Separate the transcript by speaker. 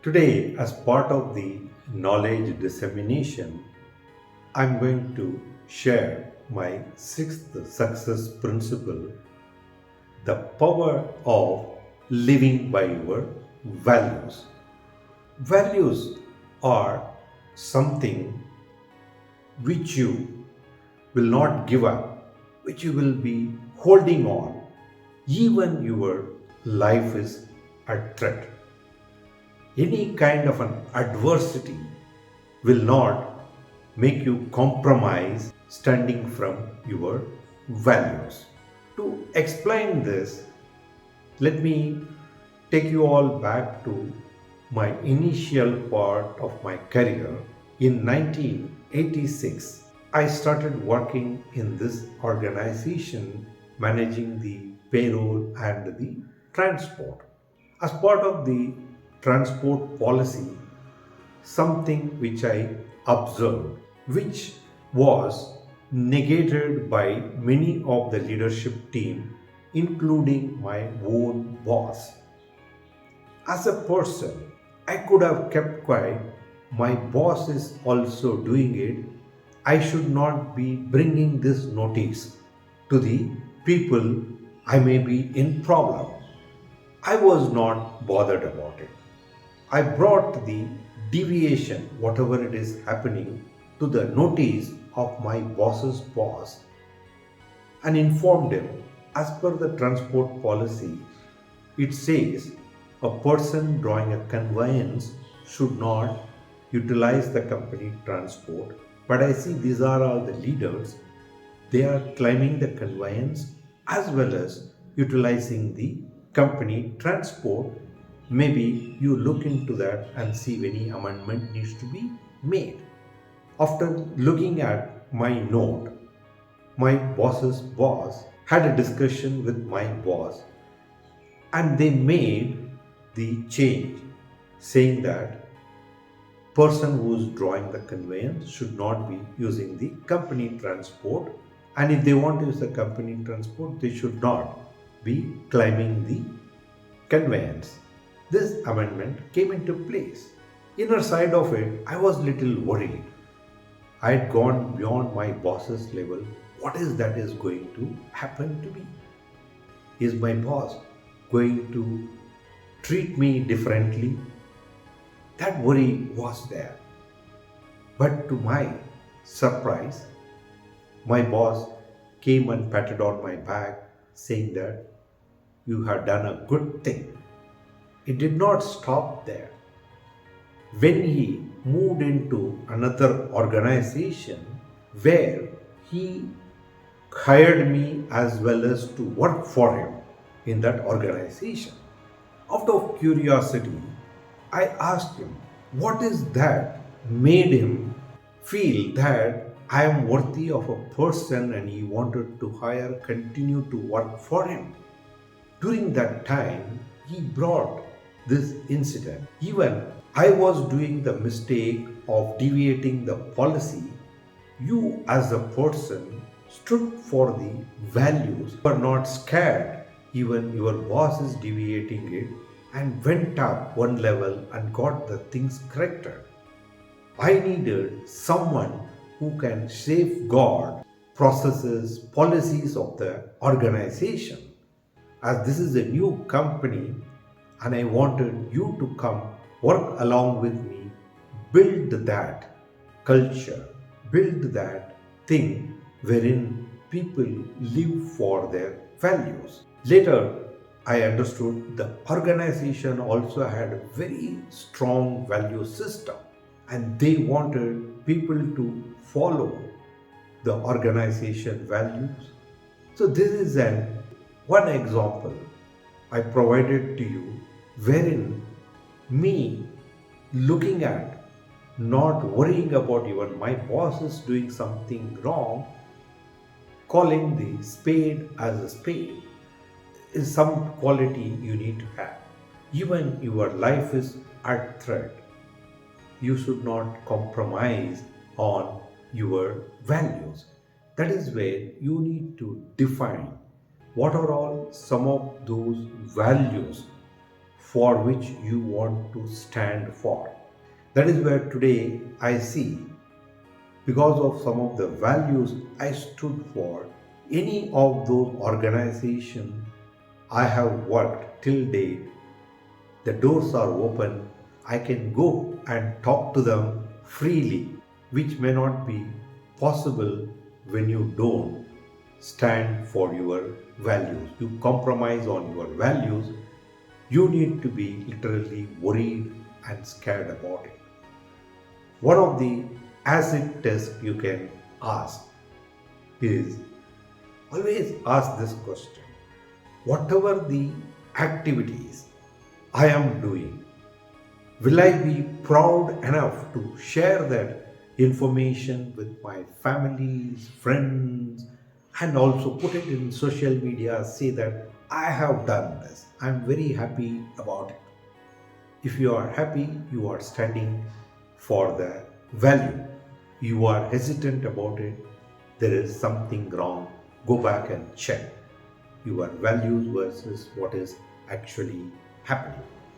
Speaker 1: Today, as part of the knowledge dissemination, I'm going to share my sixth success principle, the power of living by your values. Values are something which you will not give up, which you will be holding on, even your life is at threat. Any kind of an adversity will not make you compromise standing from your values. To explain this, let me take you all back to my initial part of my career. In 1986, I started working in this organization managing the payroll and the transport. As part of the transport policy, something which I observed, which was negated by many of the leadership team, including my own boss. As a person, I could have kept quiet. My boss is also doing it. I should not be bringing this notice to the people I may be in problem. I was not bothered about it. I brought the deviation, whatever it is happening, to the notice of my boss's boss and informed him. As per the transport policy, it says a person drawing a conveyance should not utilize the company transport. But I see these are all the leaders. They are claiming the conveyance as well as utilizing the company transport. Maybe you look into that and see if any amendment needs to be made. After looking at my note, my boss's boss had a discussion with my boss and they made the change saying that person who is drawing the conveyance should not be using the company transport, and if they want to use the company transport they should not be claiming the conveyance. This amendment came into place. Inner side of it, I was little worried. I had gone beyond my boss's level. What is that is going to happen to me? Is my boss going to treat me differently? That worry was there. But to my surprise, my boss came and patted on my back saying that you have done a good thing. It did not stop there. When he moved into another organization where he hired me as well as to work for him in that organization, out of curiosity, I asked him, what is that made him feel that I am worthy of a person and he wanted to continue to work for him. During that time, he brought this incident. Even I was doing the mistake of deviating the policy. You as a person stood for the values, were not scared. Even your boss is deviating it and went up one level and got the things corrected. I needed someone who can safeguard processes, policies of the organization. As this is a new company and I wanted you to come work along with me, build that culture, build that thing wherein people live for their values. Later, I understood the organization also had a very strong value system and they wanted people to follow the organization values. So this is one example I provided to you wherein me looking at, not worrying about even my boss is doing something wrong, calling the spade as a spade is some quality you need to have. Even your life is at threat, you should not compromise on your values. That is where you need to define what are all some of those values for which you want to stand for. That is where today I see, because of some of the values I stood for, any of those organizations I have worked till date, the doors are open. I can go and talk to them freely, which may not be possible when you don't stand for your values. You compromise on your values, you need to be literally worried and scared about it. One of the acid tests you can ask is, always ask this question: whatever the activities I am doing, will I be proud enough to share that information with my families, friends, and also put it in social media, say that I have done this. I'm very happy about it. If you are happy, you are standing for the value. You are hesitant about it, there is something wrong. Go back and check your values versus what is actually happening.